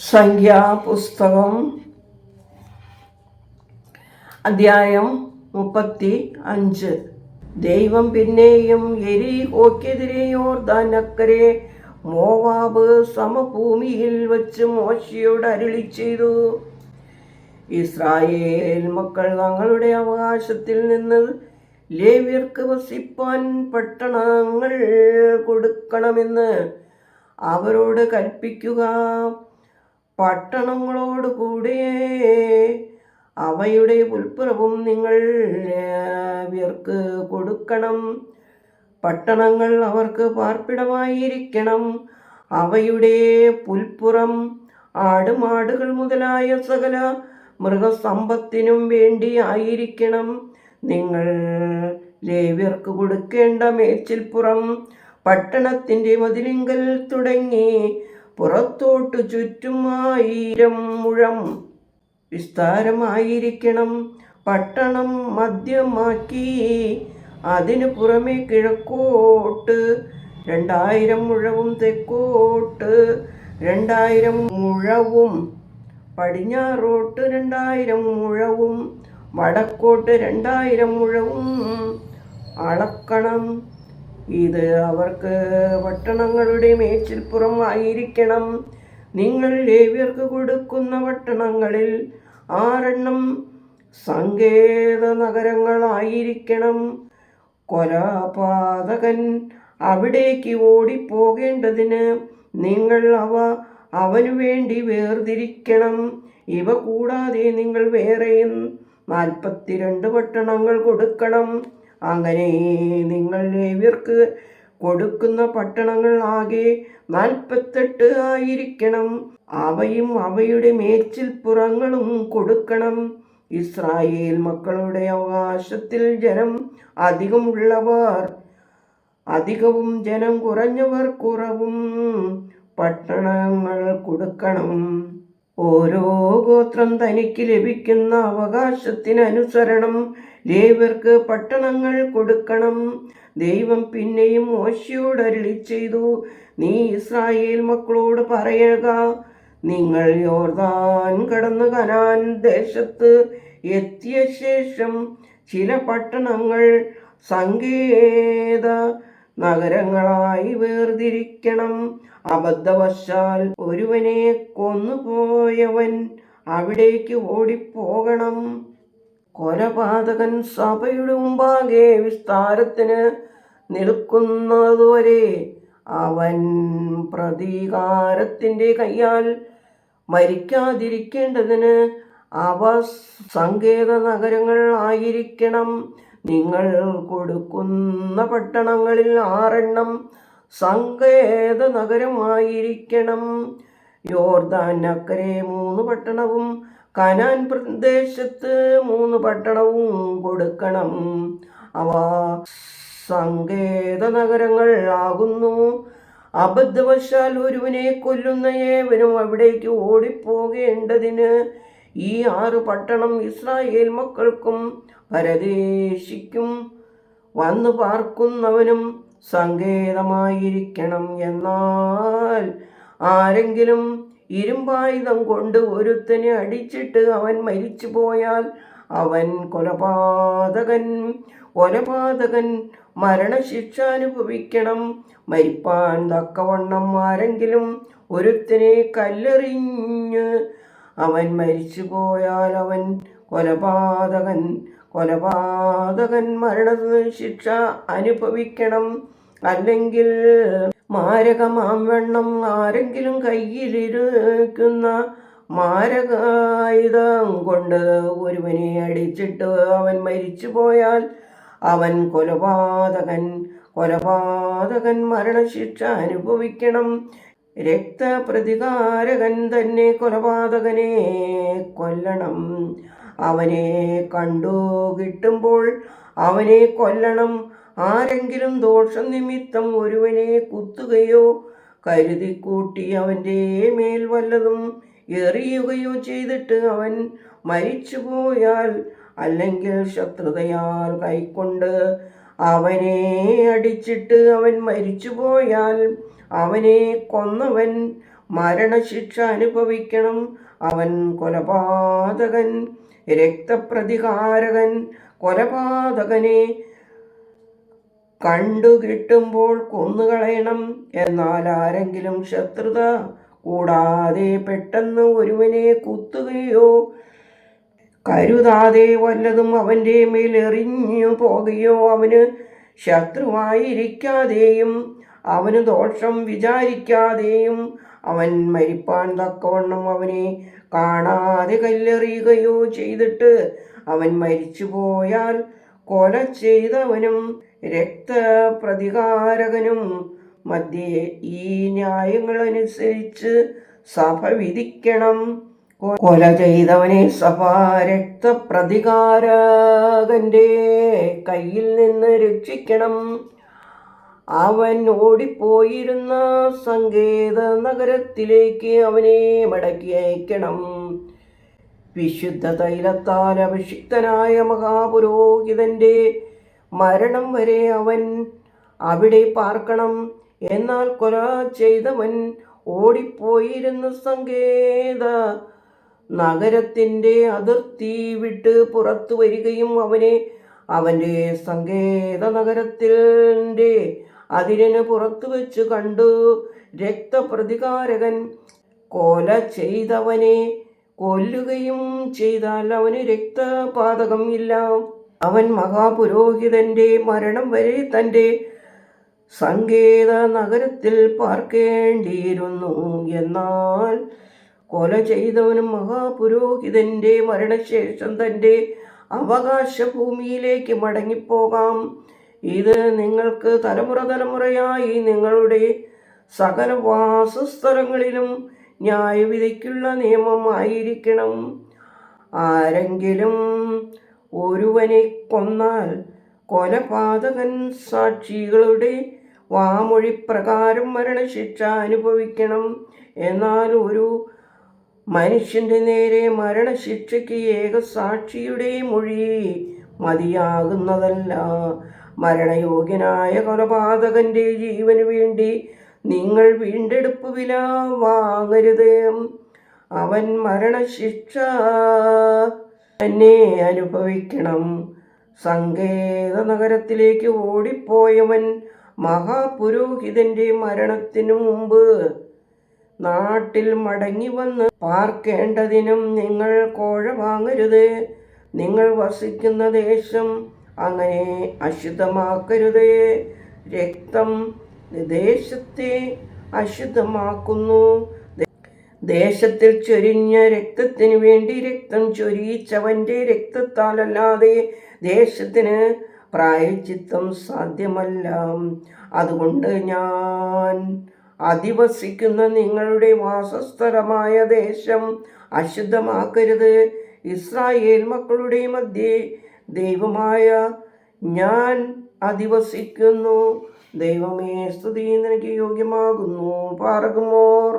സംഖ്യാപുസ്തകം അധ്യായം 35. ദൈവം പിന്നെയും യെരിഹോക്കെതിരെ യോർദാൻ അക്കരെ മോവാബ് സമഭൂമിയിൽ വച്ച് മോശെയോട് അരുളി ചെയ്തു, ഇസ്രായേൽ മക്കൾ തങ്ങളുടെ അവകാശത്തിൽ നിന്ന് ലേവ്യർക്ക് വസിപ്പാൻ പട്ടണങ്ങൾ കൊടുക്കണമെന്ന് അവരോട് കൽപ്പിക്കുക. പട്ടണങ്ങളോടുകൂടെ അവയുടെ പുൽപ്പുറവും നിങ്ങൾ ലേവ്യർക്ക് കൊടുക്കണം. പട്ടണങ്ങൾ അവർക്ക് പാർപ്പിടമായിരിക്കണം. അവയുടെ പുൽപ്പുറം ആടുമാടുകൾ മുതലായ സകല മൃഗസമ്പത്തിനും വേണ്ടി ആയിരിക്കണം. നിങ്ങൾ ലേവ്യർക്ക് കൊടുക്കേണ്ട മേച്ചിൽപ്പുറം പട്ടണത്തിൻ്റെ മതിലിങ്കൽ തുടങ്ങി പുറത്തോട്ടു ചുറ്റും 1000 മുഴം വിസ്താരമായിരിക്കണം. പട്ടണം മധ്യമാക്കി അതിനു പുറമെ കിഴക്കോട്ട് 2000 മുഴവും തെക്കോട്ട് 2000 മുഴവും പടിഞ്ഞാറോട്ട് 2000 മുഴവും വടക്കോട്ട് 2000 മുഴവും അളക്കണം. ഇത് അവർക്ക് പട്ടണങ്ങളുടെ മേച്ചിൽപ്പുറം ആയിരിക്കണം. നിങ്ങൾ ലേവ്യർക്ക് കൊടുക്കുന്ന പട്ടണങ്ങളിൽ 6 സങ്കേത നഗരങ്ങളായിരിക്കണം. കൊലപാതകൻ അവിടേക്ക് ഓടിപ്പോകേണ്ടതിന് നിങ്ങൾ അവനു വേണ്ടി വേർതിരിക്കണം. ഇവ കൂടാതെ നിങ്ങൾ വേറെയും 42 പട്ടണങ്ങൾ കൊടുക്കണം. അങ്ങനെ നിങ്ങൾ ലേവ്യർക്ക് കൊടുക്കുന്ന പട്ടണങ്ങൾ ആകെ 48 ആയിരിക്കണം. അവയും അവയുടെ മേച്ചിൽപ്പുറങ്ങളും കൊടുക്കണം. ഇസ്രായേൽ മക്കളുടെ അവകാശത്തിൽ ജനം അധികമുള്ളവർ അധികവും ജനം കുറഞ്ഞവർ കുറവും പട്ടണങ്ങൾ കൊടുക്കണം. ഓരോ ഗോത്രം തനിക്ക് ലഭിക്കുന്ന അവകാശത്തിനനുസരണം ലേവ്യർക്ക് പട്ടണങ്ങൾ കൊടുക്കണം. ദൈവം പിന്നെയും മോശെയോട് അരുളി ചെയ്തു, നീ ഇസ്രായേൽ മക്കളോട് പറയുക, നിങ്ങൾ യോർദാൻ കടന്ന് കനാൻ ദേശത്ത് എത്തിയ ശേഷം ചില പട്ടണങ്ങൾ സങ്കേത നഗരങ്ങളായി വേർതിരിക്കണം. അബദ്ധവശാൽ ഒരുവനെ കൊന്നുപോയവൻ അവിടേക്ക് ഓടിപ്പോകണം. കൊലപാതകൻ സഭയുടെ മുമ്പാകെ വിസ്താരത്തിന് നിൽക്കുന്നതുവരെ അവൻ പ്രതികാരത്തിൻ്റെ കയ്യാൽ മരിക്കാതിരിക്കേണ്ടതിന് അവ സങ്കേത നഗരങ്ങൾ ആയിരിക്കണം. നിങ്ങൾ കൊടുക്കുന്ന പട്ടണങ്ങളിൽ 6 സങ്കേത നഗരമായിരിക്കണം. യോർദാൻ അക്കരെ 3 പട്ടണവും കനാൻ പ്രദേശത്ത് 3 പട്ടണവും കൊടുക്കണം. അവ സങ്കേത നഗരങ്ങൾ ആകുന്നു. അബദ്ധവശാൽ ഒരുവനെ കൊല്ലുന്ന ഏവനും അവിടേക്ക് ഓടിപ്പോകേണ്ടതിന് ഈ 6 പട്ടണം ഇസ്രായേൽ മക്കൾക്കും പരദേശിക്കും വന്നു പാർക്കുന്നവനും സങ്കേതമായിരിക്കണം. എന്നാൽ ആരെങ്കിലും ഇരുമ്പായുധം കൊണ്ട് ഒരുത്തനെ അടിച്ചിട്ട് അവൻ മരിച്ചു പോയാൽ അവൻ കൊലപാതകൻ മരണശിക്ഷ അനുഭവിക്കണം. മരിപ്പാൻ തക്കവണ്ണം ആരെങ്കിലും ഒരുത്തനെ കല്ലെറിഞ്ഞ് അവൻ മരിച്ചു പോയാൽ അവൻ കൊലപാതകൻ മരണശിക്ഷ അനുഭവിക്കണം. അല്ലെങ്കിൽ മാരകമാംവണ്ണം ആരെങ്കിലും കയ്യിലിരിക്കുന്ന മാരകായുധം കൊണ്ട് ഒരുവനെ അടിച്ചിട്ട് അവൻ മരിച്ചു പോയാൽ അവൻ കൊലപാതകൻ മരണശിക്ഷ അനുഭവിക്കണം. രക്തപ്രതികാരകൻ തന്നെ കൊലപാതകനെ കൊല്ലണം. അവനെ കണ്ടു കിട്ടുമ്പോൾ അവനെ കൊല്ലണം. ആരെങ്കിലും ദോഷനിമിത്തം ഒരുവനെ കുത്തുകയോ കരുതിക്കൂട്ടി അവൻ്റെ മേൽ വല്ലതും എറിയുകയോ ചെയ്തിട്ട് അവൻ മരിച്ചുപോയാൽ, അല്ലെങ്കിൽ ശത്രുതയാൽ കൈക്കൊണ്ട് അവനെ അടിച്ചിട്ട് അവൻ മരിച്ചുപോയാൽ അവനെ കൊന്നവൻ മരണശിക്ഷ അനുഭവിക്കണം. അവൻ കൊലപാതകൻ, രക്തപ്രതികാരകൻ. കൊലപാതകനെ കണ്ടുകിട്ടുമ്പോൾ കൊന്നുകളയണം. എന്നാൽ ആരെങ്കിലും ശത്രുത കൂടാതെ പെട്ടെന്ന് ഒരുവനെ കുത്തുകയോ കരുതാതെ വല്ലതും അവൻ്റെ മേൽ എറിഞ്ഞു പോകുകയോ അവന് ശത്രുവായിരിക്കാതെയും അവന് ദോഷം വിചാരിക്കാതെയും അവൻ മരിപ്പാൻ തക്കവണ്ണം അവനെ കാണാതെ കല്ലെറിയുകയോ ചെയ്തിട്ട് അവൻ മരിച്ചു പോയാൽ കൊല ചെയ്തവനും രക്തപ്രതികാരകനും മധ്യേ ഈ ന്യായങ്ങളനുസരിച്ച് സഭ വിധിക്കണം. കൊല ചെയ്തവനെ സഭ രക്തപ്രതികാരകന്റെ കയ്യിൽ നിന്ന് രക്ഷിക്കണം. അവൻ ഓടിപ്പോയിരുന്ന സങ്കേത നഗരത്തിലേക്ക് അവനെ മടക്കി അയക്കണം. വിശുദ്ധ തൈലത്താൽ അഭിഷിക്തനായ മഹാപുരോഹിതന്റെ മരണം വരെ അവൻ അവിടെ പാർക്കണം. എന്നാൽ കൊല ചെയ്തവൻ ഓടിപ്പോയിരുന്ന സങ്കേത നഗരത്തിൻ്റെ അതിർത്തി വിട്ട് പുറത്തു വരികയും അവനെ അവൻ്റെ സങ്കേത നഗരത്തിൻ്റെ അതിരിന് പുറത്തു വെച്ച് കണ്ടു രക്തപ്രതികാരകൻ കൊല ചെയ്തവനെ കൊല്ലുകയും ചെയ്താൽ അവന് രക്തപാതകം ഇല്ല. അവൻ മഹാപുരോഹിതന്റെ മരണം വരെ തൻ്റെ സങ്കേത നഗരത്തിൽ പാർക്കേണ്ടിയിരുന്നു. എന്നാൽ കൊല ചെയ്തവനും മഹാപുരോഹിതന്റെ മരണശേഷം തൻ്റെ അവകാശ ഭൂമിയിലേക്ക് മടങ്ങിപ്പോകാം. ഇത് നിങ്ങൾക്ക് തലമുറ തലമുറയായി നിങ്ങളുടെ സകല വാസസ്ഥലങ്ങളിലും ന്യായവിധിക്കുള്ള നിയമമായിരിക്കണം. ആരെങ്കിലും ഒരുവനെ കൊന്നാൽ കൊലപാതകൻ സാക്ഷികളുടെ വാമൊഴി പ്രകാരം മരണശിക്ഷ അനുഭവിക്കണം. എന്നാൽ ഒരു മനുഷ്യന്റെ നേരെ മരണശിക്ഷയ്ക്ക് ഏകസാക്ഷിയുടെ മൊഴി മതിയാകുന്നതല്ല. മരണയോഗ്യനായ കൊലപാതകന്റെ ജീവന് വേണ്ടി നിങ്ങൾ വീണ്ടെടുപ്പ് വില വാങ്ങരുത്. അവൻ മരണശിക്ഷ തന്നെ അനുഭവിക്കണം. സങ്കേത നഗരത്തിലേക്ക് ഓടിപ്പോയവൻ മഹാപുരോഹിതന്റെ മരണത്തിനു മുമ്പ് നാട്ടിൽ മടങ്ങി വന്ന് പാർക്കേണ്ടതിനും നിങ്ങൾ കോഴ വാങ്ങരുത്. നിങ്ങൾ വസിക്കുന്ന ദേശം അങ്ങനെ അശുദ്ധമാക്കരുത്. രക്തം ദേശത്തെ അശുദ്ധമാക്കുന്നു. ദേശത്തിൽ ചൊരിഞ്ഞ രക്തത്തിനു വേണ്ടി രക്തം ചൊരിയിച്ചവന്റെ രക്തത്താലല്ലാതെ ദേശത്തിന് പ്രായശ്ചിത്തം സാധ്യമല്ല. അതുകൊണ്ട് ഞാൻ അധിവസിക്കുന്ന നിങ്ങളുടെ വാസസ്ഥലമായ ദേശം അശുദ്ധമാക്കരുത്. ഇസ്രായേൽ മക്കളുടെ മധ്യേ ദൈവമായ ഞാൻ അധിവസിക്കുന്നു. ദൈവമേ, സ്തുതി നിനക്ക് യോഗ്യമാകുന്നു. പാർക്കുമോർ.